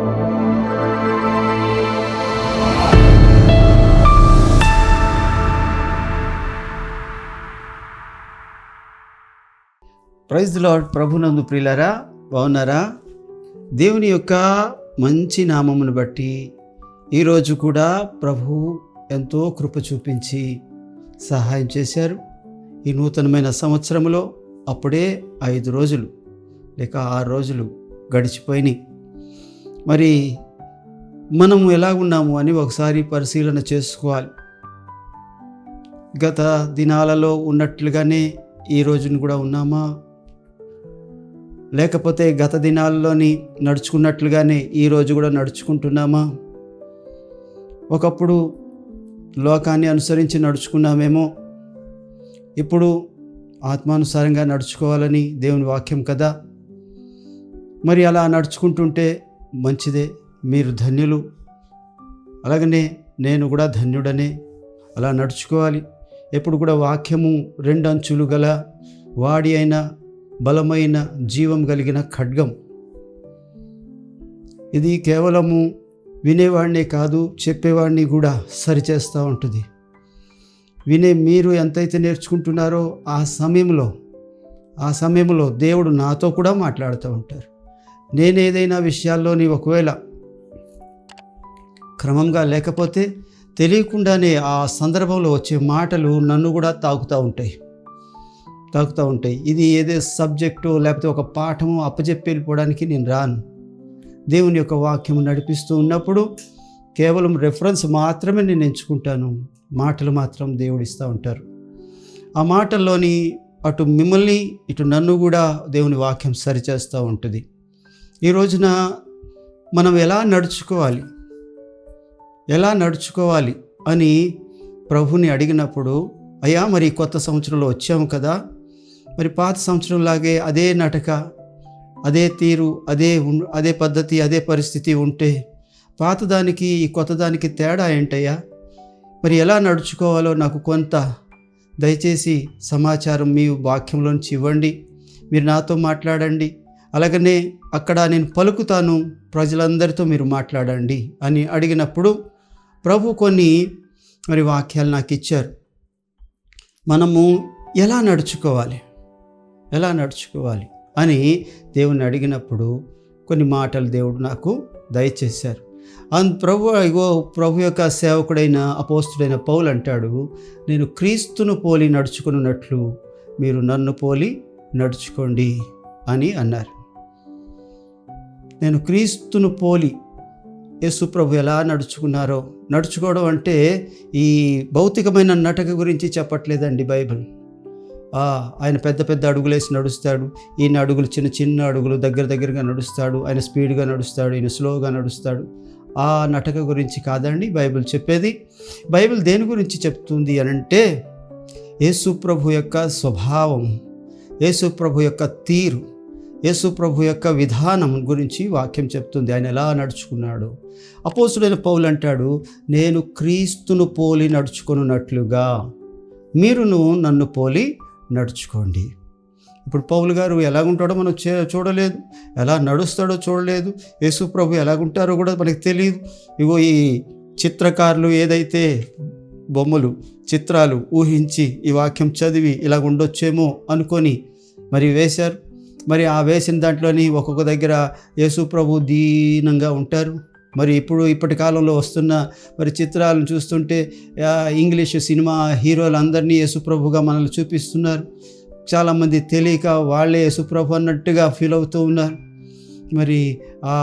Praise the lord. ప్రభునందు ప్రియులారా, బాగున్నారా? దేవుని యొక్క మంచి నామమును బట్టి ఈరోజు కూడా ప్రభు ఎంతో కృప చూపించి సహాయం చేశారు. ఈ నూతనమైన సంవత్సరంలో అప్పుడే 5 రోజులు లేక 6 రోజులు గడిచిపోయినాయి. మరి మనం ఎలాగున్నాము అని ఒకసారి పరిశీలన చేసుకోవాలి. గత దినాలలో ఉన్నట్లుగానే ఈ రోజును కూడా ఉన్నామా, లేకపోతే గత దినాల్లోని నడుచుకున్నట్లుగానే ఈరోజు కూడా నడుచుకుంటున్నామా? ఒకప్పుడు లోకాన్ని అనుసరించి నడుచుకున్నామేమో, ఇప్పుడు ఆత్మానుసారంగా నడుచుకోవాలని దేవుని వాక్యం కదా. మరి అలా నడుచుకుంటుంటే మంచిదే, మీరు ధన్యులు. అలాగనే నేను కూడా ధన్యుడనే. అలా నడుచుకోవాలి. ఎప్పుడు కూడా వాక్యము 2 అంచులు గల వాడి అయిన బలమైన జీవం కలిగిన ఖడ్గం. ఇది కేవలము వినేవాడినే కాదు, చెప్పేవాడిని కూడా సరిచేస్తూ ఉంటుంది. మీరు ఎంతైతే నేర్చుకుంటున్నారో ఆ సమయంలో దేవుడు నాతో కూడా మాట్లాడుతూ ఉంటారు. నేను ఏదైనా విషయాల్లోని ఒకవేళ క్రమంగా లేకపోతే తెలియకుండానే ఆ సందర్భంలో వచ్చే మాటలు నన్ను కూడా తాకుతూ ఉంటాయి. ఇది ఏదో సబ్జెక్టు లేకపోతే ఒక పాఠము అప్పచెప్పి వెళ్ళిపోవడానికి నేను రాను. దేవుని యొక్క వాక్యం నడిపిస్తూ ఉన్నప్పుడు కేవలం రెఫరెన్స్ మాత్రమే నేను ఎంచుకుంటాను. మాటలు మాత్రం దేవుడు ఇస్తూ ఉంటారు. ఆ మాటల్లోని అటు మిమ్మల్ని ఇటు నన్ను కూడా దేవుని వాక్యం సరిచేస్తూ ఉంటుంది. ఈ రోజున మనం ఎలా నడుచుకోవాలి అని ప్రభుని అడిగినప్పుడు, అయ్యా మరి కొత్త సంవత్సరంలో వచ్చాము కదా, మరి పాత సంవత్సరంలాగే అదే నటక, అదే తీరు, అదే పద్ధతి, అదే పరిస్థితి ఉంటే పాతదానికి ఈ కొత్తదానికి తేడా ఏంటయ్యా? మరి ఎలా నడుచుకోవాలో నాకు కొంత దయచేసి సమాచారం మీ వాక్యంలోంచి ఇవ్వండి. మీరు నాతో మాట్లాడండి. అలాగనే అక్కడ నేను పలుకుతాను, ప్రజలందరితో మీరు మాట్లాడండి అని అడిగినప్పుడు ప్రభు కొన్ని మరి వాక్యాలు నాకు ఇచ్చారు. మనము ఎలా నడుచుకోవాలి అని దేవుని అడిగినప్పుడు కొన్ని మాటలు దేవుడు నాకు దయచేశారు. ప్రభు యొక్క సేవకుడైన అపోస్తుడైన పౌలు అంటాడు, నేను క్రీస్తును పోలి నడుచుకున్నట్లు మీరు నన్ను పోలి నడుచుకోండి అని అన్నారు. నేను క్రీస్తును పోలి, యేసు ప్రభు ఎలా నడుచుకోవడం అంటే ఈ భౌతికమైన నటక గురించి చెప్పట్లేదండి బైబిల్. ఆయన పెద్ద అడుగులేసి నడుస్తాడు, ఈయన అడుగులు చిన్న అడుగులు దగ్గరగా నడుస్తాడు. ఆయన స్పీడ్గా నడుస్తాడు, ఈయన స్లోగా నడుస్తాడు. ఆ నటక గురించి కాదండి బైబిల్ చెప్పేది. బైబిల్ దేని గురించి చెప్తుంది అనంటే యేసు ప్రభు యొక్క స్వభావం, యేసు ప్రభు యొక్క తీరు, యేసు ప్రభు యొక్క విధానం గురించి వాక్యం చెప్తుంది. ఆయన ఎలా నడుచుకున్నాడు. అపోస్తుడైన పౌలు అంటాడు, నేను క్రీస్తును పోలి నడుచుకున్నట్లుగా మీరును నన్ను పోలి నడుచుకోండి. ఇప్పుడు పౌలు గారు ఎలాగుంటాడో మనం చూడలేదు, ఎలా నడుస్తాడో చూడలేదు. యేసు ప్రభు ఎలాగుంటారో కూడా మనకు తెలియదు. ఇగో ఈ చిత్రకారులు ఏదైతే చిత్రాలు ఊహించి ఈ వాక్యం చదివి ఇలాగ ఉండొచ్చేమో అనుకొని మరి వేశారు. మరి ఆ వేసిన దాంట్లోని ఒక్కొక్క దగ్గర యేసు ప్రభు దీనంగా ఉంటారు. మరి ఇప్పటి కాలంలో వస్తున్న మరి చిత్రాలను చూస్తుంటే ఇంగ్లీష్ సినిమా హీరోలందరినీ యేసుప్రభుగా మనల్ని చూపిస్తున్నారు. చాలామంది తెలియక వాళ్ళే యేసుప్రభు అన్నట్టుగా ఫీల్ అవుతూ ఉన్నారు. మరి ఆ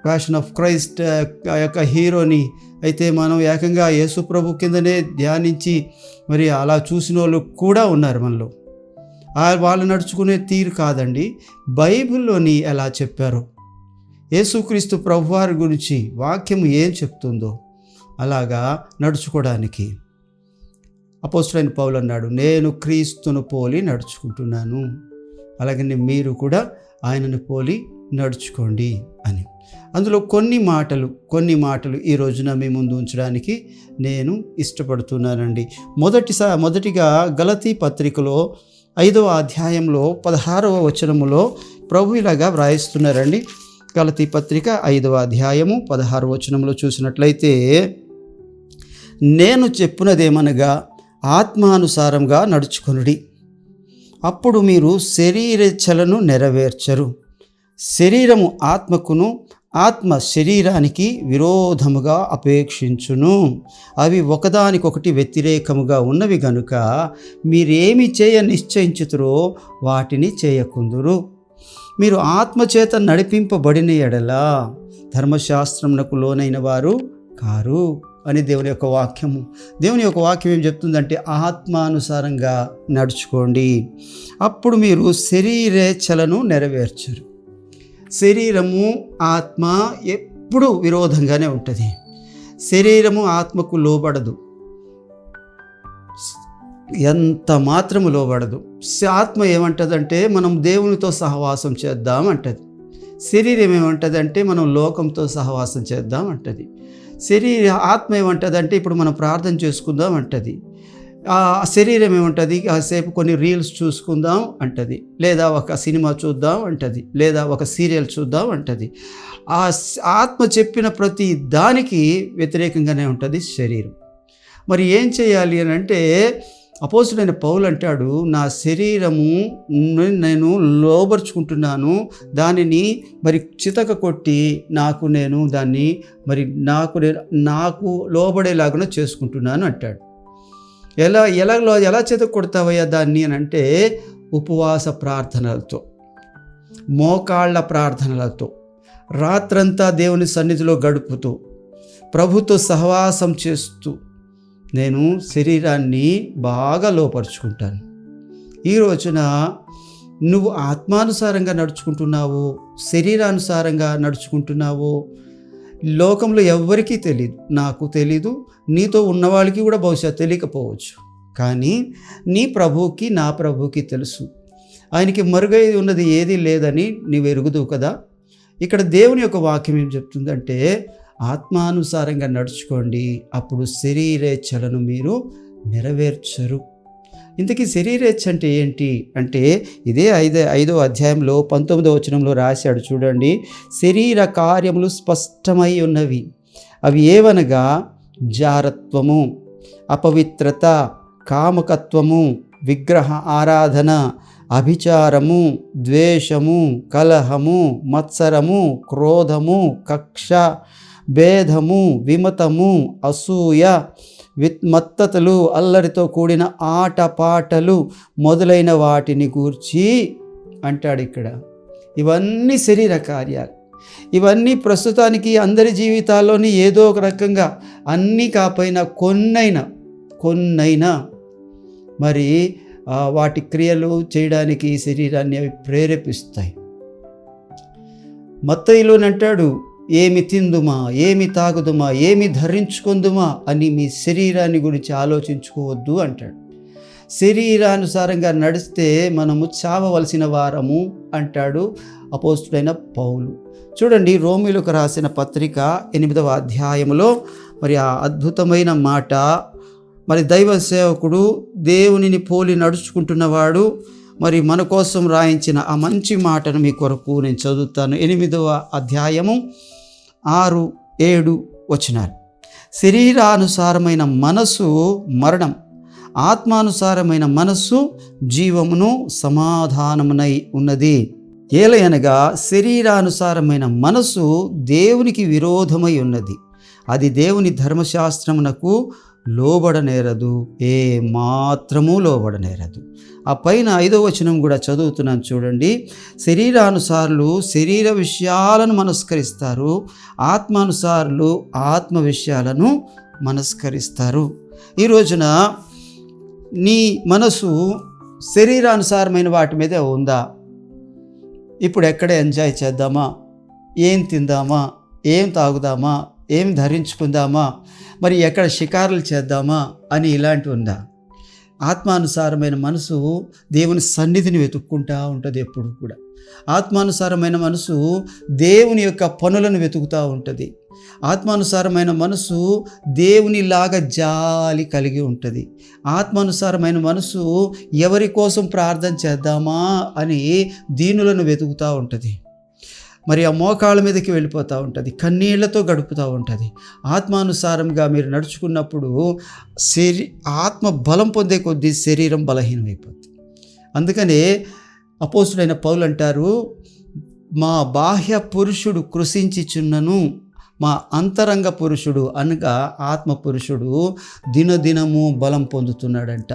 ప్యాషన్ ఆఫ్ క్రైస్ట్ ఆ యొక్క హీరోని అయితే మనం ఏకంగా యేసుప్రభు కిందనే ధ్యానించి మరి అలా చూసిన వాళ్ళు కూడా ఉన్నారు మనలో. వాళ్ళు నడుచుకునే తీరు కాదండి బైబిల్లోని ఎలా చెప్పారో, యేసుక్రీస్తు ప్రభువారి గురించి వాక్యం ఏం చెప్తుందో అలాగా నడుచుకోవడానికి అపోస్తులైన పౌలు అన్నాడు, నేను క్రీస్తును పోలి నడుచుకుంటున్నాను, అలాగనే మీరు కూడా ఆయనను పోలి నడుచుకోండి అని. అందులో కొన్ని మాటలు ఈ రోజున మీ ముందు ఉంచడానికి నేను ఇష్టపడుతున్నానండి. మొదటిగా గలతీ పత్రికలో 5వ అధ్యాయంలో 16వ వచనములో ప్రభు ఇలాగా వ్రాయిస్తున్నారండి. గలతీ పత్రిక 5వ అధ్యాయము 16వ వచనంలో చూసినట్లయితే, నేను చెప్పునదేమనగా ఆత్మానుసారంగా నడుచుకొనుడి, అప్పుడు మీరు శరీరేచ్ఛలను నెరవేర్చరు. శరీరము ఆత్మకును, ఆత్మ శరీరానికి విరోధముగా అపేక్షించును. అవి ఒకదానికొకటి వ్యతిరేకముగా ఉన్నవి గనుక మీరేమి చేయ నిశ్చయించుతురో వాటిని చేయకుందురు. మీరు ఆత్మచేత నడిపింపబడిన ఎడల ధర్మశాస్త్రమునకు లోనైన వారు కారు అని దేవుని యొక్క వాక్యము. దేవుని యొక్క వాక్యం ఏం చెప్తుందంటే, ఆత్మానుసారంగా నడుచుకోండి, అప్పుడు మీరు శరీరేచ్ఛలను నెరవేర్చరు. శరీరము ఆత్మ ఎప్పుడు విరోధంగానే ఉంటుంది. శరీరము ఆత్మకు లోబడదు, ఎంత మాత్రము లోబడదు. ఆత్మ ఏమంటుందంటే మనం దేవునితో సహవాసం చేద్దాం అంటది. శరీరం ఏమంటుందంటే మనం లోకంతో సహవాసం చేద్దాం అంటది. ఆత్మ ఏమంటుందంటే ఇప్పుడు మనం ప్రార్థన చేసుకుందాం అంటది. శరీరం ఏముంటుంది, కాసేపు కొన్ని రీల్స్ చూసుకుందాం అంటది, లేదా ఒక సినిమా చూద్దాం అంటది, లేదా ఒక సీరియల్ చూద్దాం అంటది. ఆ ఆత్మ చెప్పిన ప్రతి దానికి వ్యతిరేకంగానే ఉంటుంది శరీరం. మరి ఏం చేయాలి అని అంటే, అపోస్తుడైన పౌలు అంటాడు, నా శరీరము నేను లోబరుచుకుంటున్నాను, దానిని మరి చితక కొట్టి నేను దాన్ని మరి నాకు లోబడేలాగా చేసుకుంటున్నాను అంటాడు. ఎలా చేత కొడతావయ్యా దాన్ని అని అంటే, ఉపవాస ప్రార్థనలతో, మోకాళ్ళ ప్రార్థనలతో, రాత్రంతా దేవుని సన్నిధిలో గడుపుతూ, ప్రభుతో సహవాసం చేస్తూ నేను శరీరాన్ని బాగా లోపరుచుకుంటాను. ఈ రోజున నువ్వు ఆత్మానుసారంగా నడుచుకుంటున్నావు, శరీరానుసారంగా నడుచుకుంటున్నావు, లోకంలో ఎవ్వరికీ తెలియదు, నాకు తెలీదు, నీతో ఉన్నవాళ్ళకి కూడా బహుశా తెలియకపోవచ్చు. కానీ నీ ప్రభువుకి, నా ప్రభువుకి తెలుసు. ఆయనకి మరుగై ఉన్నది ఏదీ లేదని నీవు ఎరుగుదువు కదా. ఇక్కడ దేవుని యొక్క వాక్యం ఏం చెప్తుందంటే, ఆత్మానుసారంగా నడుచుకోండి, అప్పుడు శరీరేచ్ఛలను మీరు నెరవేర్చరు. ఇంతకీ శరీరేచ్ఛ అంటే ఏంటి అంటే, ఇదే 5వ అధ్యాయంలో 19వ వచనంలో రాశాడు చూడండి. శరీర కార్యములు స్పష్టమై ఉన్నవి, అవి ఏవనగా జారత్వము, అపవిత్రత, కామకత్వము, విగ్రహ ఆరాధన, అభిచారము, ద్వేషము, కలహము, మత్సరము, క్రోధము, కక్ష, భేదము, విమతము, అసూయ, మత్తతలు, అల్లరితో కూడిన ఆటపాటలు మొదలైన వాటిని గూర్చి అంటాడు ఇక్కడ. ఇవన్నీ శరీర కార్యాలు. ఇవన్నీ ప్రస్తుతానికి అందరి జీవితాల్లోని ఏదో ఒక రకంగా, అన్నీ కాకపోయినా కొన్నైనా మరి వాటి క్రియలు చేయడానికి శరీరాన్ని అవి ప్రేరేపిస్తాయి. మత్తయిలోనంటాడు, ఏమి తిందుమా, ఏమి తాగుదుమా, ఏమి ధరించుకుందుమా అని మీ శరీరాన్ని గురించి ఆలోచించుకోవద్దు అంటాడు. శరీరానుసారంగా నడిస్తే మనము చావవలసిన వారము అంటాడు అపోస్తుడైన పౌలు. చూడండి, రోమీయులకు రాసిన పత్రిక 8వ అధ్యాయంలో మరి ఆ అద్భుతమైన మాట, మరి దైవ సేవకుడు దేవునిని పోలి నడుచుకుంటున్నవాడు మరి మన కోసం రాయించిన ఆ మంచి మాటను మీ కొరకు నేను చదువుతాను. 8వ అధ్యాయము 6, 7 వచనాలు. శరీరానుసారమైన మనసు మరణం, ఆత్మానుసారమైన మనస్సు జీవమును సమాధానమునై ఉన్నది. ఏలయనగా శరీరానుసారమైన మనసు దేవునికి విరోధమై ఉన్నది, అది దేవుని ధర్మశాస్త్రమునకు లోబడనేరదు, ఏ మాత్రము లోబడనేరదు. ఆ పైన 5వ వచనం కూడా చదువుతున్నాను చూడండి. శరీరానుసారులు శరీర విషయాలను మనస్కరిస్తారు, ఆత్మానుసారులు ఆత్మ విషయాలను మనస్కరిస్తారు. ఈ రోజున నీ మనసు శరీరానుసారమైన వాటి మీదే ఉందా? ఇప్పుడు ఎక్కడ ఎంజాయ్ చేద్దామా, ఏం తిందామా, ఏం తాగుదామా, ఏం ధరించుకుందామా, మరి ఎక్కడ షికారులు చేద్దామా అని ఇలాంటివి ఉందా? ఆత్మానుసారమైన మనసు దేవుని సన్నిధిని వెతుక్కుంటూ ఉంటుంది ఎప్పుడు కూడా. ఆత్మానుసారమైన మనసు దేవుని యొక్క పనులను వెతుకుతూ ఉంటుంది. ఆత్మానుసారమైన మనసు దేవునిలాగా జాలి కలిగి ఉంటుంది. ఆత్మానుసారమైన మనసు ఎవరి కోసం ప్రార్థన చేద్దామా అని దీనులను వెతుకుతూ ఉంటుంది. మరి ఆ మోకాళ్ళ మీదకి వెళ్ళిపోతూ ఉంటుంది, కన్నీళ్లతో గడుపుతూ ఉంటుంది. ఆత్మానుసారంగా మీరు నడుచుకున్నప్పుడు ఆత్మ బలం పొందే కొద్దీ శరీరం బలహీనమైపోతుంది. అందుకనే అపోస్తుడైన పౌలు అంటారు, మా బాహ్య పురుషుడు కృషించుచున్నను, మా అంతరంగ పురుషుడు అనగా ఆత్మ పురుషుడు దినదినము బలం పొందుతున్నాడంట.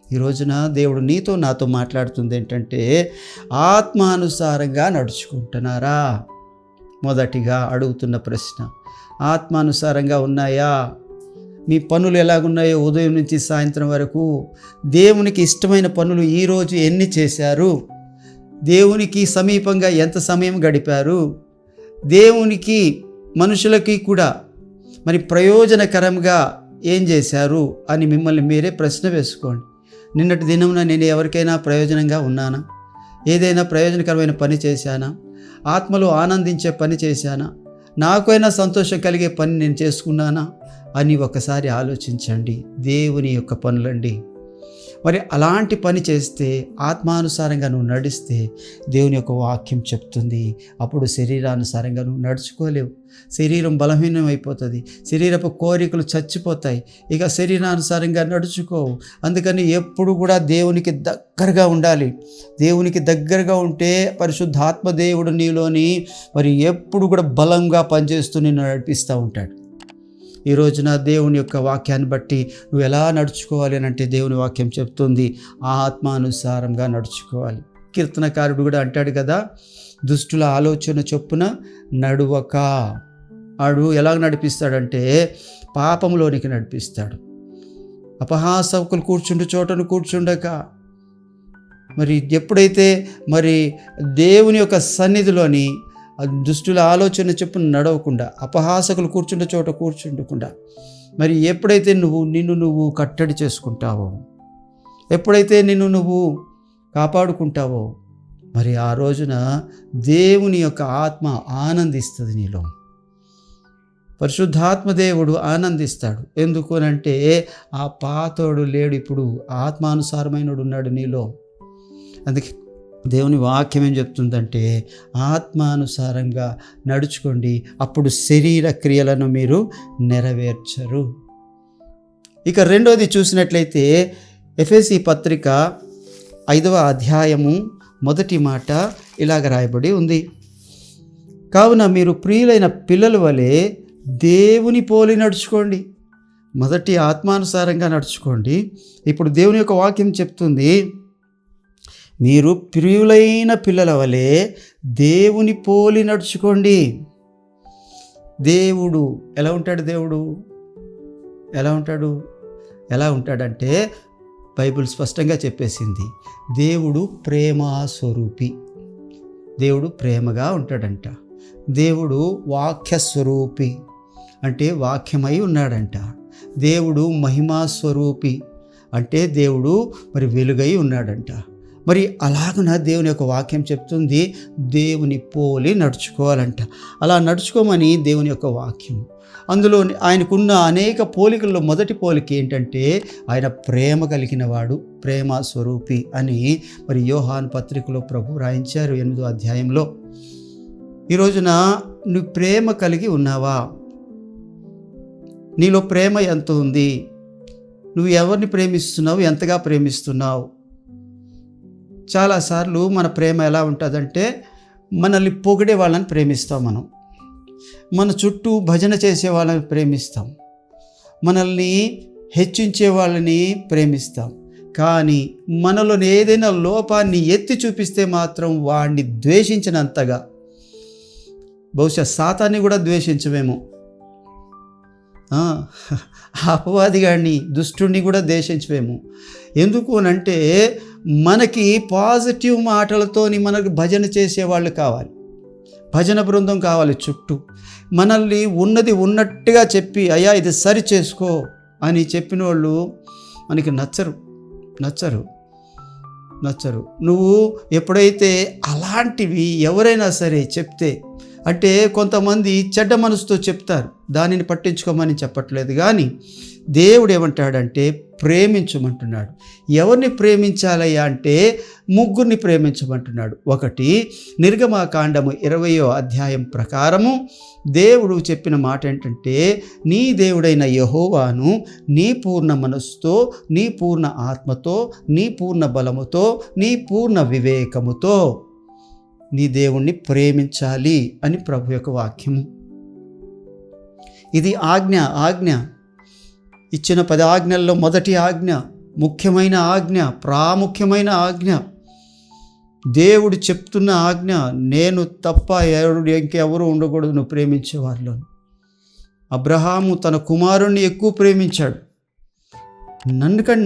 ఈ రోజున దేవుడు నీతో నాతో మాట్లాడుతుంది ఏంటంటే, ఆత్మానుసారంగా నడుచుకుంటున్నారా? మొదటిగా అడుగుతున్న ప్రశ్న, ఆత్మానుసారంగా ఉన్నాయా? మీ పనులు ఎలాగున్నాయో ఉదయం నుంచి సాయంత్రం వరకు దేవునికి ఇష్టమైన పనులు ఈరోజు ఎన్ని చేశారు? దేవునికి సమీపంగా ఎంత సమయం గడిపారు? దేవునికి మనుషులకి కూడా మరి ప్రయోజనకరంగా ఏం చేశారు అని మిమ్మల్ని మీరే ప్రశ్న వేసుకోండి. నిన్నటి దినమున నేను ఎవరికైనా ప్రయోజనంగా ఉన్నానా? ఏదైనా ప్రయోజనకరమైన పని చేశానా? ఆత్మలో ఆనందించే పని చేశానా? నాకైనా సంతోషం కలిగే పని నేను చేసుకున్నానా అని ఒకసారి ఆలోచించండి. దేవుని యొక్క పనులండి. మరి అలాంటి పని చేస్తే, ఆత్మానుసారంగా నువ్వు నడిస్తే దేవుని యొక్క వాక్యం చెప్తుంది, అప్పుడు శరీరానుసారంగా నువ్వు నడుచుకోలేవు. శరీరం బలహీనం అయిపోతుంది, శరీరపు కోరికలు చచ్చిపోతాయి, ఇక శరీరానుసారంగా నడుచుకోవు. అందుకని ఎప్పుడు కూడా దేవునికి దగ్గరగా ఉండాలి. దేవునికి దగ్గరగా ఉంటే పరిశుద్ధాత్మ దేవుడు నీలోని మరి ఎప్పుడు కూడా బలంగా పనిచేస్తూ నిన్ను నడిపిస్తూ ఉంటాడు. ఈ రోజున దేవుని యొక్క వాక్యాన్ని బట్టి నువ్వు ఎలా నడుచుకోవాలి అని అంటే, దేవుని వాక్యం చెప్తుంది ఆత్మానుసారంగా నడుచుకోవాలి. కీర్తనకారుడు కూడా అంటాడు కదా, దుష్టుల ఆలోచన చొప్పున నడువక. ఆడు ఎలా నడిపిస్తాడంటే పాపంలోనికి నడిపిస్తాడు. అపహాసకులు కూర్చుండు చోటను కూర్చుండక. మరి ఎప్పుడైతే మరి దేవుని యొక్క సన్నిధిలోని దుష్టుల ఆలోచన చొప్పున నడవకుండా, అపహాసకులు కూర్చుండే చోట కూర్చుండకుండా, మరి ఎప్పుడైతే నిన్ను నువ్వు కట్టడి చేసుకుంటావో, ఎప్పుడైతే నిన్ను నువ్వు కాపాడుకుంటావో, మరి ఆ రోజున దేవుని యొక్క ఆత్మ ఆనందిస్తుంది నీలో. పరిశుద్ధాత్మ దేవుడు ఆనందిస్తాడు. ఎందుకు అంటే ఆ పాతోడు లేడు, ఇప్పుడు ఆత్మానుసారమైనడు ఉన్నాడు నీలో. అందుకే దేవుని వాక్యం ఏం చెప్తుందంటే, ఆత్మానుసారంగా నడుచుకోండి, అప్పుడు శరీర క్రియలను మీరు నెరవేర్చరు. ఇక రెండోది చూసినట్లయితే ఎఫెసీ పత్రిక 5వ అధ్యాయము 1వ మాట ఇలాగ రాయబడి ఉంది, కావున మీరు ప్రియులైన పిల్లల వలె దేవుని పోలి నడుచుకోండి. మొదటి ఆత్మానుసారంగా నడుచుకోండి. ఇప్పుడు దేవుని యొక్క వాక్యం చెప్తుంది, మీరు ప్రియులైన పిల్లల వలె దేవుని పోలి నడుచుకోండి. దేవుడు ఎలా ఉంటాడు? దేవుడు ఎలా ఉంటాడంటే బైబిల్ స్పష్టంగా చెప్పేసింది, దేవుడు ప్రేమ స్వరూపి. దేవుడు ప్రేమగా ఉంటాడంట. దేవుడు వాక్య స్వరూపి అంటే వాక్యమై ఉన్నాడంట. దేవుడు మహిమా స్వరూపి అంటే దేవుడు మరి వెలుగై ఉన్నాడంట. మరి అలాగున దేవుని యొక్క వాక్యం చెప్తుంది, దేవుని పోలి నడుచుకోవాలంట. అలా నడుచుకోమని దేవుని యొక్క వాక్యం. అందులో ఆయనకున్న అనేక పోలికల్లో మొదటి పోలిక ఏంటంటే, ఆయన ప్రేమ కలిగిన వాడు, ప్రేమ స్వరూపి అని మరి యోహాను పత్రికలో ప్రభు రాయించారు 8వ అధ్యాయంలో. ఈ రోజున నువ్వు ప్రేమ కలిగి ఉన్నావా? నీలో ప్రేమ ఎంత ఉంది? నువ్వు ఎవరిని ప్రేమిస్తున్నావు? ఎంతగా ప్రేమిస్తున్నావు? చాలాసార్లు మన ప్రేమ ఎలా ఉంటుందంటే, మనల్ని పొగిడే వాళ్ళని ప్రేమిస్తాం, మన చుట్టూ భజన చేసే వాళ్ళని ప్రేమిస్తాం, మనల్ని హెచ్చించే వాళ్ళని ప్రేమిస్తాం. కానీ మనలోని ఏదైనా లోపాన్ని ఎత్తి చూపిస్తే మాత్రం వాడిని ద్వేషించినంతగా, బహుశా సాతాన్ని కూడా ద్వేషించమేమో, అపవాదిగాడిని, దుష్టుడిని కూడా ద్వేషించమేమో. ఎందుకు అనంటే మనకి పాజిటివ్ మాటలతోని మనకు భజన చేసేవాళ్ళు కావాలి, భజన బృందం కావాలి చుట్టూ. మనల్ని ఉన్నది ఉన్నట్టుగా చెప్పి, అయ్యా ఇది సరి చేసుకో అని చెప్పిన వాళ్ళు మనకి నచ్చరు. నువ్వు ఎప్పుడైతే అలాంటివి ఎవరైనా సరే చెప్తే, అంటే కొంతమంది చెడ్డ మనసుతో చెప్తారు, దానిని పట్టించుకోమని చెప్పట్లేదు. కానీ దేవుడు ఏమంటాడంటే ప్రేమించమంటున్నాడు. ఎవరిని ప్రేమించాలయ్యా అంటే ముగ్గురిని ప్రేమించమంటున్నాడు. ఒకటి, నిర్గమాకాండము 20వ అధ్యాయం ప్రకారము దేవుడు చెప్పిన మాట ఏంటంటే, నీ దేవుడైన యెహోవాను నీ పూర్ణ మనస్సుతో, నీ పూర్ణ ఆత్మతో, నీ పూర్ణ బలముతో, నీ పూర్ణ వివేకముతో నీ దేవుణ్ణి ప్రేమించాలి అని ప్రభు యొక్క వాక్యము. ఇది ఆజ్ఞ ఇచ్చిన 10 ఆజ్ఞల్లో మొదటి ఆజ్ఞ, ముఖ్యమైన ఆజ్ఞ, ప్రాముఖ్యమైన ఆజ్ఞ, దేవుడు చెప్తున్న ఆజ్ఞ. నేను తప్ప ఇంకెవరు ఉండకూడదు నువ్వు ప్రేమించే వారిలో. అబ్రహాము తన కుమారుణ్ణి ఎక్కువ ప్రేమించాడు.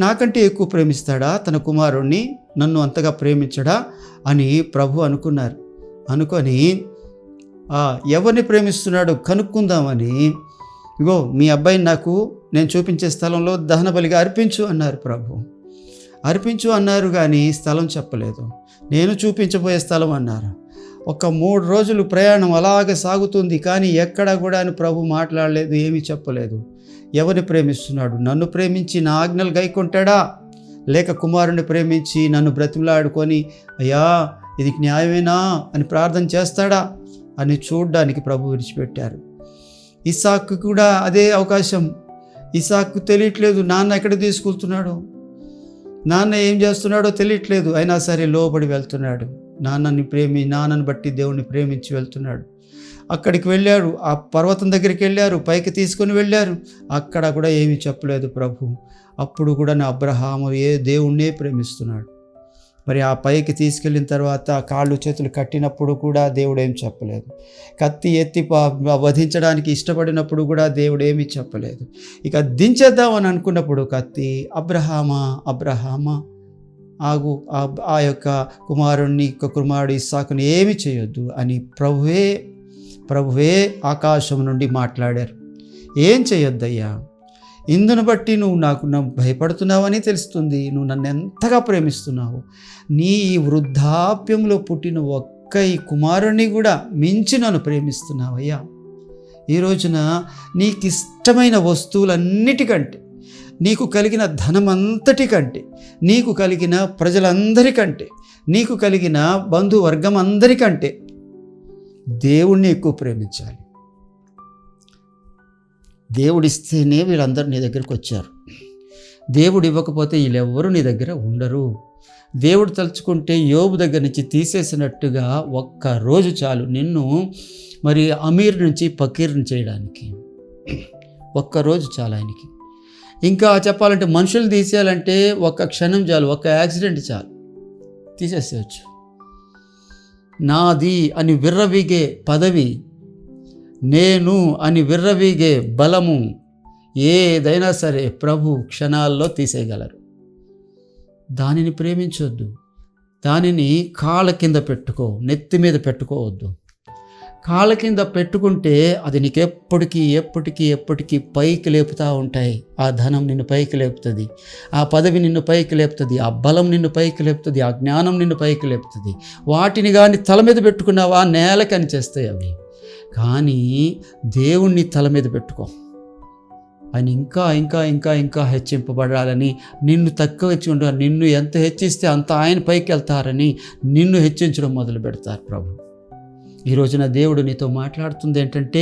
నాకంటే ఎక్కువ ప్రేమిస్తాడా తన కుమారుణ్ణి? నన్ను అంతగా ప్రేమించడా అని ప్రభు అనుకున్నారు. అనుకొని ఎవరిని ప్రేమిస్తున్నాడో కనుక్కుందామని, ఇగో మీ అబ్బాయిని నాకు నేను చూపించే స్థలంలో దహన బలిగా అర్పించు అన్నారు ప్రభు. అర్పించు అన్నారు కానీ స్థలం చెప్పలేదు. నేను చూపించబోయే స్థలం అన్నారు. ఒక 3 రోజులు ప్రయాణం అలాగే సాగుతుంది, కానీ ఎక్కడ కూడా ప్రభు మాట్లాడలేదు, ఏమీ చెప్పలేదు. ఎవరిని ప్రేమిస్తున్నాడు? నన్ను ప్రేమించి నా ఆజ్ఞలు గైకొంటాడా, లేక కుమారుని ప్రేమించి నన్ను బ్రతిమలాడుకొని అయ్యా ఇది న్యాయమేనా అని ప్రార్థన చేస్తాడా అని చూడ్డానికి ప్రభు విడిచిపెట్టారు. ఇస్సాకు కూడా అదే అవకాశం. ఇస్సాకు తెలియట్లేదు నాన్న ఎక్కడ తీసుకెళ్తున్నాడో, నాన్న ఏం చేస్తున్నాడో తెలియట్లేదు. అయినా సరే లోబడి వెళ్తున్నాడు. నాన్నని బట్టి దేవుణ్ణి ప్రేమించి వెళ్తున్నాడు. అక్కడికి వెళ్ళారు, ఆ పర్వతం దగ్గరికి వెళ్ళారు, పైకి తీసుకొని వెళ్ళారు. అక్కడ కూడా ఏమీ చెప్పలేదు ప్రభు. అప్పుడు కూడా నా అబ్రహాము దేవుణ్ణే ప్రేమిస్తున్నాడు. మరి ఆ పైకి తీసుకెళ్ళిన తర్వాత కాళ్ళు చేతులు కట్టినప్పుడు కూడా దేవుడు ఏం చెప్పలేదు. కత్తి ఎత్తి వధించడానికి ఇష్టపడినప్పుడు కూడా దేవుడు ఏమీ చెప్పలేదు. ఇక దించేద్దామని అనుకున్నప్పుడు కత్తి, అబ్రహామా ఆగు, ఆ యొక్క కుమారుడు ఇస్సాకుని ఏమి చేయొద్దు అని ప్రభువే ఆకాశం నుండి మాట్లాడారు. ఏం చేయొద్దయ్యా, ఇందును బట్టి నువ్వు భయపడుతున్నావని తెలుస్తుంది. నువ్వు నన్ను ఎంతగా ప్రేమిస్తున్నావు. నీ వృద్ధాప్యంలో పుట్టిన ఒక్క ఈ కుమారుణ్ణి కూడా మించి నన్ను ప్రేమిస్తున్నావయ్యా. ఈ రోజున నీకు ఇష్టమైన వస్తువులన్నిటికంటే, నీకు కలిగిన ధనమంతటికంటే, నీకు కలిగిన ప్రజలందరికంటే, నీకు కలిగిన బంధువర్గం అందరికంటే దేవుణ్ణి ఎక్కువ ప్రేమించాలి. దేవుడిస్తేనే వీళ్ళందరూ నీ దగ్గరికి వచ్చారు. దేవుడు ఇవ్వకపోతే వీళ్ళెవ్వరూ నీ దగ్గర ఉండరు. దేవుడు తలుచుకుంటే యోబు దగ్గర నుంచి తీసేసినట్టుగా ఒక్క రోజు చాలు నిన్ను మరి అమీర్ నుంచి ఫకీర్ని చేయడానికి. ఒక్కరోజు చాలు ఆయనకి. ఇంకా చెప్పాలంటే మనుషులు తీసేయాలంటే ఒక్క క్షణం చాలు, ఒక్క యాక్సిడెంట్ చాలు, తీసేసేయచ్చు. నాది అని విర్రవీగే పదవి, నేను అని విర్రవీగే బలము, ఏదైనా సరే ప్రభు క్షణాల్లో తీసేయగలరు. దానిని ప్రేమించొద్దు. దానిని కాళ్ళ కింద పెట్టుకో, నెత్తి మీద పెట్టుకోవద్దు. కాళ్ళ కింద పెట్టుకుంటే అది నీకు ఎప్పటికీ పైకి లేపుతూ ఉంటాయి. ఆ ధనం నిన్ను పైకి లేపుతుంది, ఆ పదవి నిన్ను పైకి లేపుతుంది, ఆ బలం నిన్ను పైకి లేపుతుంది, ఆ జ్ఞానం నిన్ను పైకి లేపుతుంది. వాటిని కానీ తల మీద పెట్టుకున్నావా నేలకని చేస్తాయి అవి. కానీ దేవుణ్ణి తల మీద పెట్టుకో. ఆయన ఇంకా హెచ్చింపబడాలని, నిన్ను తక్కువ హెచ్చుకుంటా, నిన్ను ఎంత హెచ్చిస్తే అంత ఆయన పైకి వెళ్తారని నిన్ను హెచ్చించడం మొదలు పెడతారు ప్రభు. ఈ రోజున దేవుడు నీతో మాట్లాడుతుంది ఏంటంటే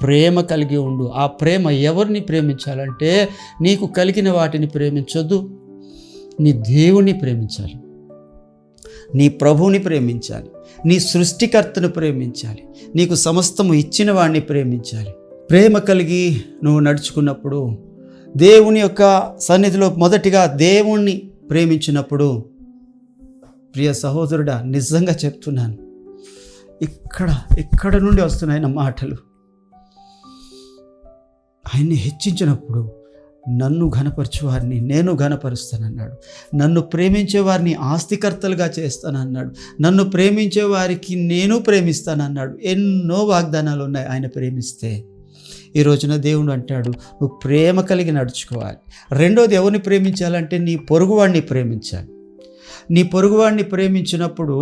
ప్రేమ కలిగి ఉండు. ఆ ప్రేమ ఎవరిని ప్రేమించాలంటే నీకు కలిగిన వాటిని ప్రేమించొద్దు, నీ దేవుణ్ణి ప్రేమించాలి, నీ ప్రభువుని ప్రేమించాలి, నీ సృష్టికర్తను ప్రేమించాలి, నీకు సమస్తము ఇచ్చిన వాడిని ప్రేమించాలి. ప్రేమ కలిగి నువ్వు నడుచుకున్నప్పుడు, దేవుని యొక్క సన్నిధిలో మొదటిగా దేవుణ్ణి ప్రేమించినప్పుడు, ప్రియ సహోదరుడా నిజంగా చెప్తున్నాను, ఇక్కడ నుండి వస్తున్నాయి నా మాటలు. ఆయన్ని హెచ్చించినప్పుడు నన్ను ఘనపరచువారిని నేను ఘనపరుస్తానన్నాడు. నన్ను ప్రేమించే వారిని ఆస్తికర్తలుగా చేస్తానన్నాడు. నన్ను ప్రేమించే వారికి నేను ప్రేమిస్తానన్నాడు. ఎన్నో వాగ్దానాలు ఉన్నాయి ఆయన ప్రేమిస్తే. ఈ రోజున దేవుడు అంటాడు నువ్వు ప్రేమ కలిగి నడుచుకోవాలి. రెండోది ఎవరిని ప్రేమించాలంటే నీ పొరుగువాడిని ప్రేమించాలి. నీ పొరుగువాడిని ప్రేమించినప్పుడు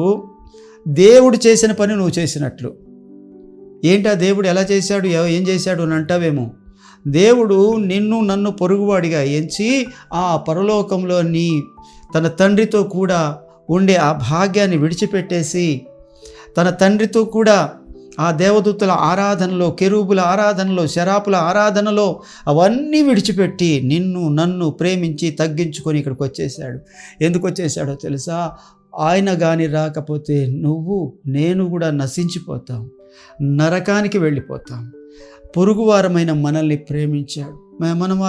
దేవుడు చేసిన పని నువ్వు చేసినట్లు. ఏంటి ఆ దేవుడు ఎలా చేశాడు, ఏం చేశాడు అని అంటావేమో. దేవుడు నిన్ను నన్ను పొరుగువాడిగా ఎంచి ఆ పరలోకంలోని తన తండ్రితో కూడా ఉండే ఆ భాగ్యాన్ని విడిచిపెట్టేసి, తన తండ్రితో కూడా ఆ దేవదూతల ఆరాధనలో, కెరూబుల ఆరాధనలో, శరాపుల ఆరాధనలో అవన్నీ విడిచిపెట్టి నిన్ను నన్ను ప్రేమించి తగ్గించుకొని ఇక్కడికి వచ్చేసాడు. ఎందుకు వచ్చేసాడో తెలుసా? ఆయన కానీ రాకపోతే నువ్వు నేను కూడా నశించిపోతాం, నరకానికి వెళ్ళిపోతాం. పొరుగువారమైన మనల్ని ప్రేమించాడు. మనం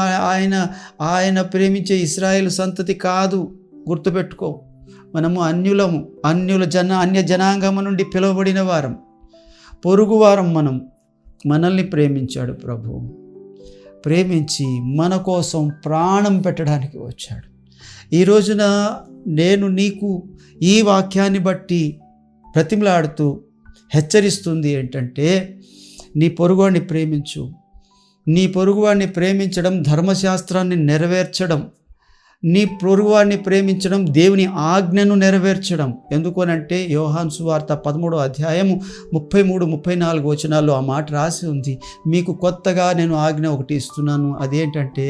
ఆయన ప్రేమించే ఇశ్రాయేలు సంతతి కాదు, గుర్తుపెట్టుకో. మనము అన్య జనాంగము నుండి పిలువబడిన వారం, పొరుగువారం. మనల్ని ప్రేమించాడు ప్రభు. ప్రేమించి మన కోసం ప్రాణం పెట్టడానికి వచ్చాడు. ఈ రోజున నేను నీకు ఈ వాక్యాన్ని బట్టి ప్రతిమలాడుతూ హెచ్చరిస్తుంది ఏంటంటే, నీ పొరుగువాడిని ప్రేమించు. నీ పొరుగువాడిని ప్రేమించడం ధర్మశాస్త్రాన్ని నెరవేర్చడం. నీ పొరుగువాడిని ప్రేమించడం దేవుని ఆజ్ఞను నెరవేర్చడం. ఎందుకనంటే యోహాను సువార్త 13వ అధ్యాయము 33-34 వచనాల్లో ఆ మాట రాసి ఉంది. మీకు కొత్తగా నేను ఆజ్ఞ ఒకటి ఇస్తున్నాను, అదేంటంటే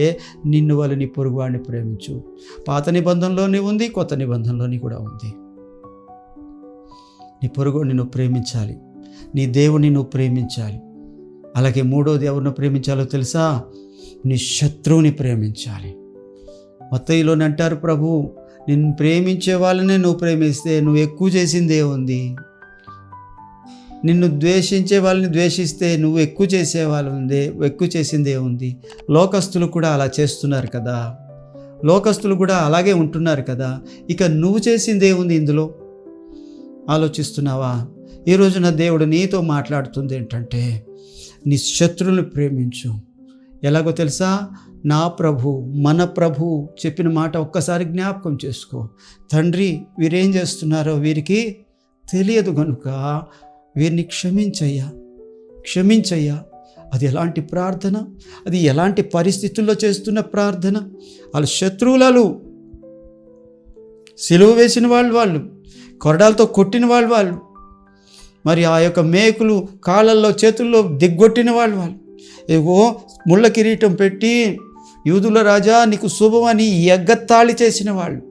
నిన్ను వల్ల నీ పొరుగువాడిని ప్రేమించు. పాత నిబంధనలోని ఉంది, కొత్త నిబంధనలోని కూడా ఉంది. నీ పొరుగువాడిని నువ్వు ప్రేమించాలి, నీ దేవుని నువ్వు ప్రేమించాలి. అలాగే మూడోది ఎవరిని ప్రేమించాలో తెలుసా? నీ శత్రువుని ప్రేమించాలి. మత్తయిలోని అంటారు ప్రభు, నిన్ను ప్రేమించే వాళ్ళనే నువ్వు ప్రేమిస్తే నువ్వు ఎక్కువ చేసిందే ఉంది. నిన్ను ద్వేషించే వాళ్ళని ద్వేషిస్తే నువ్వు ఎక్కువ చేసిందే ఉంది. లోకస్తులు కూడా అలా చేస్తున్నారు కదా, లోకస్తులు కూడా అలాగే ఉంటున్నారు కదా. ఇక నువ్వు చేసిందే ఉంది ఇందులో? ఆలోచిస్తున్నావా? ఈ రోజున దేవుడు నీతో మాట్లాడుతుంది ఏంటంటే, నీ శత్రువులను ప్రేమించు. ఎలాగో తెలుసా? నా ప్రభు, మన ప్రభు చెప్పిన మాట ఒక్కసారి జ్ఞాపకం చేసుకో. తండ్రి, వీరేం చేస్తున్నారో వీరికి తెలియదు గనుక వీరిని క్షమించయ్యా. అది ఎలాంటి ప్రార్థన, అది ఎలాంటి పరిస్థితుల్లో చేస్తున్న ప్రార్థన. వాళ్ళు శత్రువులు, సిలువ వేసిన వాళ్ళు, కొరడాలతో కొట్టిన వాళ్ళు, మరి ఆ యొక్క మేకులు కాళ్ళల్లో చేతుల్లో దిగ్గొట్టిన వాళ్ళు, ఏవో ముళ్ళ కిరీటం పెట్టి యూదుల రాజా నీకు శుభమని ఎగ్గత్తాళి చేసిన వాళ్ళు,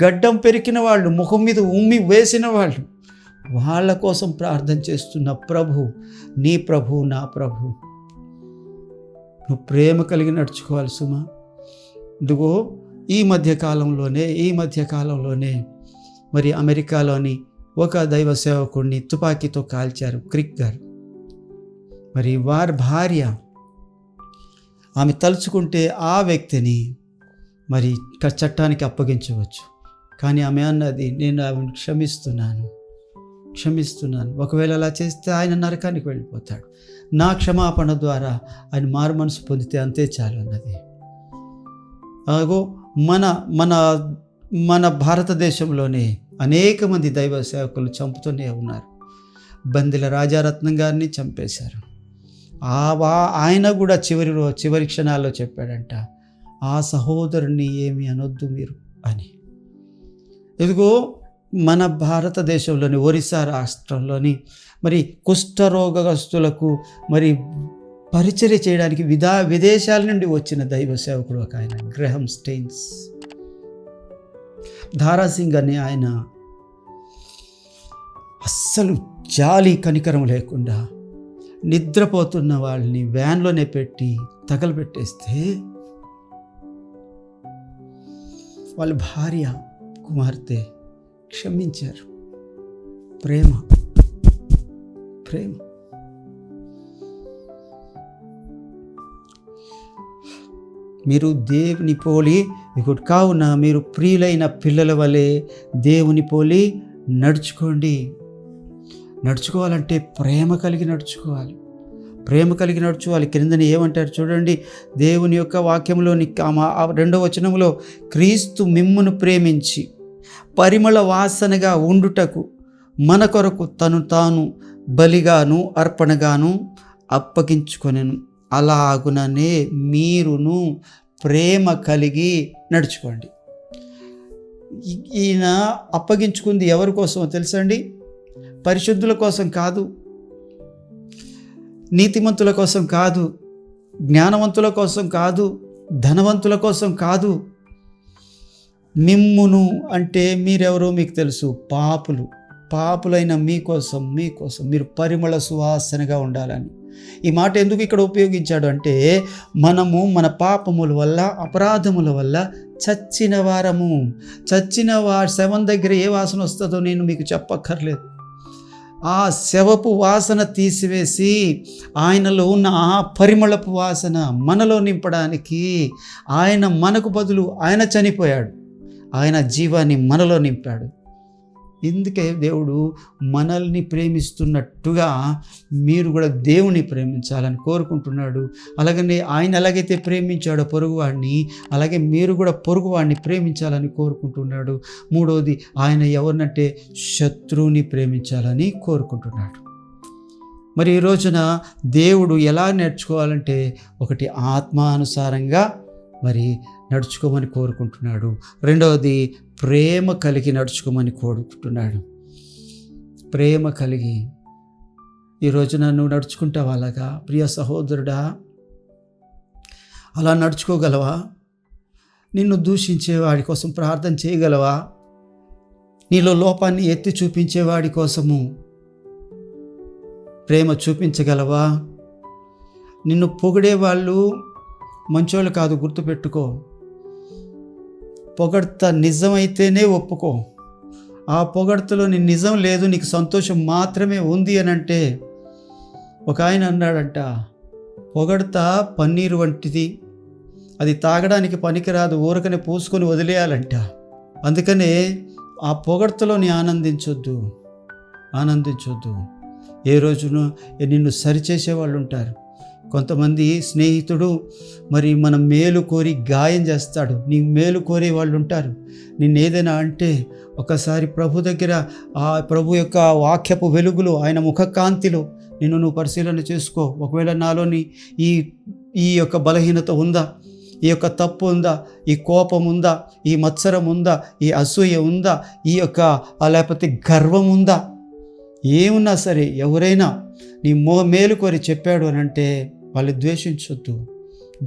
గడ్డం పెరికిన వాళ్ళు, ముఖం మీద ఉమ్మి వేసిన వాళ్ళు, వాళ్ళ కోసం ప్రార్థన చేస్తున్న ప్రభు, నీ ప్రభు, నా ప్రభు. నువ్వు ప్రేమ కలిగి నడుచుకోవాలి సుమా. ఇదిగో ఈ మధ్యకాలంలోనే మరి అమెరికాలోని ఒక దైవ సేవకుడిని తుపాకీతో కాల్చారు, క్రిక్ గారు. మరి వారి భార్య, ఆమె తలుచుకుంటే ఆ వ్యక్తిని మరి చట్టానికి అప్పగించవచ్చు. కానీ ఆమె అన్నది, నేను ఆమెను క్షమిస్తున్నాను. ఒకవేళ అలా చేస్తే ఆయన నరకానికి వెళ్ళిపోతాడు, నా క్షమాపణ ద్వారా ఆయన మారు మనసు పొందితే అంతే చాలు అన్నది. అలాగో మన భారతదేశంలోనే అనేక మంది దైవ సేవకులు చంపుతూనే ఉన్నారు. బందెల రాజారత్నం గారిని చంపేశారు. ఆయన కూడా చివరి క్షణాల్లో చెప్పాడంట, ఆ సహోదరుని ఏమి అనొద్దు మీరు అని. ఇదిగో మన భారతదేశంలోని ఒరిస్సా రాష్ట్రంలోని మరి కుష్ఠరోగస్తులకు మరి పరిచర్య చేయడానికి విదేశాల నుండి వచ్చిన దైవ సేవకుడు ఒక ఆయన, గ్రహం స్టెయిన్స్. ధారాసింగ్ అనే ఆయన అస్సలు జాలి కనికరం లేకుండా నిద్రపోతున్న వాళ్ళని వ్యాన్లోనే పెట్టి తగలబెట్టేస్తే వాళ్ళ భార్య, కుమార్తె క్షమించారు. ప్రేమ. మీరు దేవుని పోలి కావున మీరు ప్రియులైన పిల్లల వలె దేవుని పోలి నడుచుకోవాలంటే ప్రేమ కలిగి నడుచుకోవాలి. క్రిందని ఏమంటారు చూడండి, దేవుని యొక్క వాక్యంలోని 2వ వచనంలో, క్రీస్తు మిమ్మును ప్రేమించి పరిమళ వాసనగా ఉండుటకు మన కొరకు తను తాను బలిగాను అర్పణగాను అప్పగించుకొనెను. అలాగుననే మీరును ప్రేమ కలిగి నడుచుకోండి. ఈయన అప్పగించుకుంది ఎవరి కోసమో తెలుసండి? పరిశుద్ధుల కోసం కాదు. నీతిమంతుల కోసం కాదు, జ్ఞానవంతుల కోసం కాదు, ధనవంతుల కోసం కాదు. మిమ్మును అంటే మీరెవరో మీకు తెలుసు, పాపులైన మీకోసం మీరు పరిమళ సువాసనగా ఉండాలని. ఈ మాట ఎందుకు ఇక్కడ ఉపయోగించాడు అంటే, మనము మన పాపముల వల్ల, అపరాధముల వల్ల చచ్చిన వారి శవం దగ్గర ఏ వాసన వస్తుందో నేను మీకు చెప్పక్కర్లేదు. ఆ శవపు వాసన తీసివేసి ఆయనలో ఉన్న ఆ పరిమళపు వాసన మనలో నింపడానికి ఆయన మనకు బదులు ఆయన చనిపోయాడు, ఆయన జీవాన్ని మనలో నింపాడు. ఇందుకే దేవుడు మనల్ని ప్రేమిస్తున్నట్టుగా మీరు కూడా దేవుని ప్రేమించాలని కోరుకుంటున్నాడు. అలాగనే ఆయన ఎలాగైతే ప్రేమించాడో పొరుగువాడిని, అలాగే మీరు కూడా పొరుగువాడిని ప్రేమించాలని కోరుకుంటున్నాడు. మూడవది, ఆయన ఎవరినంటే శత్రువుని ప్రేమించాలని కోరుకుంటున్నాడు. మరి ఈ రోజున దేవుడు ఎలా నేర్చుకోవాలంటే, ఒకటి ఆత్మానుసారంగా మరి నడుచుకోమని కోరుకుంటున్నాడు. రెండవది, ప్రేమ కలిగి నడుచుకోమని కోరుకుంటున్నాడు. ప్రేమ కలిగి ఈ రోజున నువ్వు నడుచుకుంటావా అలాగా? ప్రియ సహోదరుడా, అలా నడుచుకోగలవా? నిన్ను దూషించే వాడి కోసం ప్రార్థన చేయగలవా? నీలో లోపాన్ని ఎత్తి చూపించే వాడి కోసము ప్రేమ చూపించగలవా? నిన్ను పొగిడేవాళ్ళు మంచోళ్ళు కాదు, గుర్తుపెట్టుకో. పొగడ్త నిజమైతేనే ఒప్పుకో. ఆ పొగడ్తలో నీ నిజం లేదు, నీకు సంతోషం మాత్రమే ఉంది అని అంటే, ఒక ఆయన అన్నాడంట, పొగడ్త పన్నీరు వంటిది, అది తాగడానికి పనికిరాదు, ఊరకనే పూసుకొని వదిలేయాలంట. అందుకనే ఆ పొగడ్తలో నీ ఆనందించొద్దు. ఏ రోజున నిన్ను సరిచేసేవాళ్ళు ఉంటారు. కొంతమంది స్నేహితుడు మరి మన మేలు కోరి గాయం చేస్తాడు, నీ మేలు కోరే వాళ్ళు ఉంటారు. నిన్ను ఏదైనా అంటే ఒకసారి ప్రభు దగ్గర, ఆ ప్రభు యొక్క వాక్యపు వెలుగులో, ఆయన ముఖకాంతిలో నిన్ను నువ్వు పరిశీలన చేసుకో. ఒకవేళ నాలోని ఈ యొక్క బలహీనత ఉందా, ఈ యొక్క తప్పు ఉందా, ఈ కోపం ఉందా, ఈ మత్సరం ఉందా, ఈ అసూయ ఉందా, ఈ యొక్క లేకపోతే గర్వం ఉందా, ఏమున్నా సరే ఎవరైనా నీ మేలు కోరి చెప్పాడు అని అంటే వాళ్ళు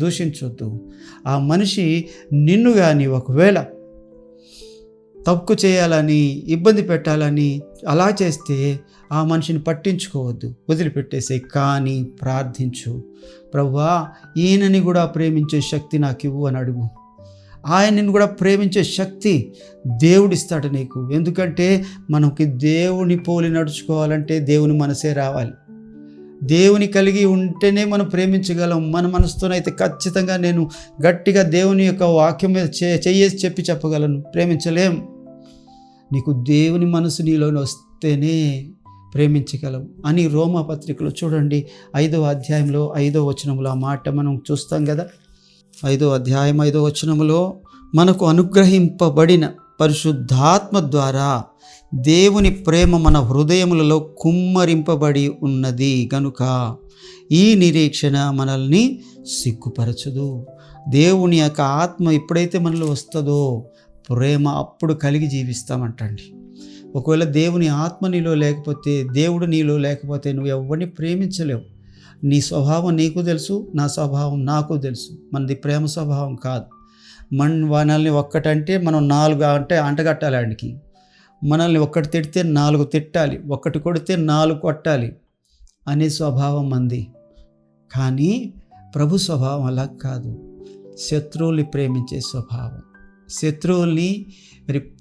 దూషించొద్దు. ఆ మనిషి నిన్ను కానీ ఒకవేళ తప్పు చేయాలని, ఇబ్బంది పెట్టాలని అలా చేస్తే ఆ మనిషిని పట్టించుకోవద్దు, వదిలిపెట్టేసే. కానీ ప్రార్థించు, ప్రభువా ఈయనని కూడా ప్రేమించే శక్తి నాకు ఇవ్వు అని అడుగు. ఆయనని కూడా ప్రేమించే శక్తి దేవుడిస్తాడు నీకు. ఎందుకంటే మనకి దేవుని పోలి నడుచుకోవాలంటే దేవుని మనసే రావాలి. దేవుని కలిగి ఉంటేనే మనం ప్రేమించగలం. మన మనసుతోనైతే ఖచ్చితంగా నేను గట్టిగా దేవుని యొక్క వాక్యం మీద చెయ్యేసి చెప్పగలను, ప్రేమించలేం. నీకు దేవుని మనసు నీలోని వస్తేనే ప్రేమించగలం అని రోమా పత్రికలో చూడండి 5వ అధ్యాయంలో 5వ వచనంలో ఆ మాట మనం చూస్తాం కదా. 5వ అధ్యాయం 5వ వచనంలో, మనకు అనుగ్రహింపబడిన పరిశుద్ధాత్మ ద్వారా దేవుని ప్రేమ మన హృదయములలో కుమ్మరింపబడి ఉన్నది గనుక ఈ నిరీక్షణ మనల్ని సిగ్గుపరచదు. దేవుని యొక్క ఆత్మ ఎప్పుడైతే మనలో వస్తుందో ప్రేమ అప్పుడు కలిగి జీవిస్తామంటండి. ఒకవేళ దేవుని ఆత్మ నీలో లేకపోతే, దేవుడు నీలో లేకపోతే నువ్వు ఎవరిని ప్రేమించలేవు. నీ స్వభావం నీకు తెలుసు, నా స్వభావం నాకు తెలుసు. మనది ప్రేమ స్వభావం కాదు. మనల్ని ఒక్కటంటే మనం 4 అంటే అంటగట్టాలి ఆడికి. మనల్ని ఒక్కటి తిడితే 4 తిట్టాలి, ఒక్కటి కొడితే 4 కొట్టాలి అనే స్వభావం మంది. కానీ ప్రభు స్వభావం అలా కాదు. శత్రువుల్ని ప్రేమించే స్వభావం,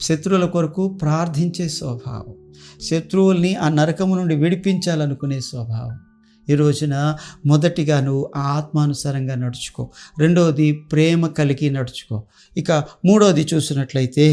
శత్రువుల కొరకు ప్రార్థించే స్వభావం, శత్రువుల్ని ఆ నరకము నుండి విడిపించాలనుకునే స్వభావం. ఈ రోజున మొదటిగా నువ్వు ఆత్మానుసారంగా నడుచుకో. రెండవది, ప్రేమ కలిగి నడుచుకో. ఇక మూడవది చూసినట్లయితే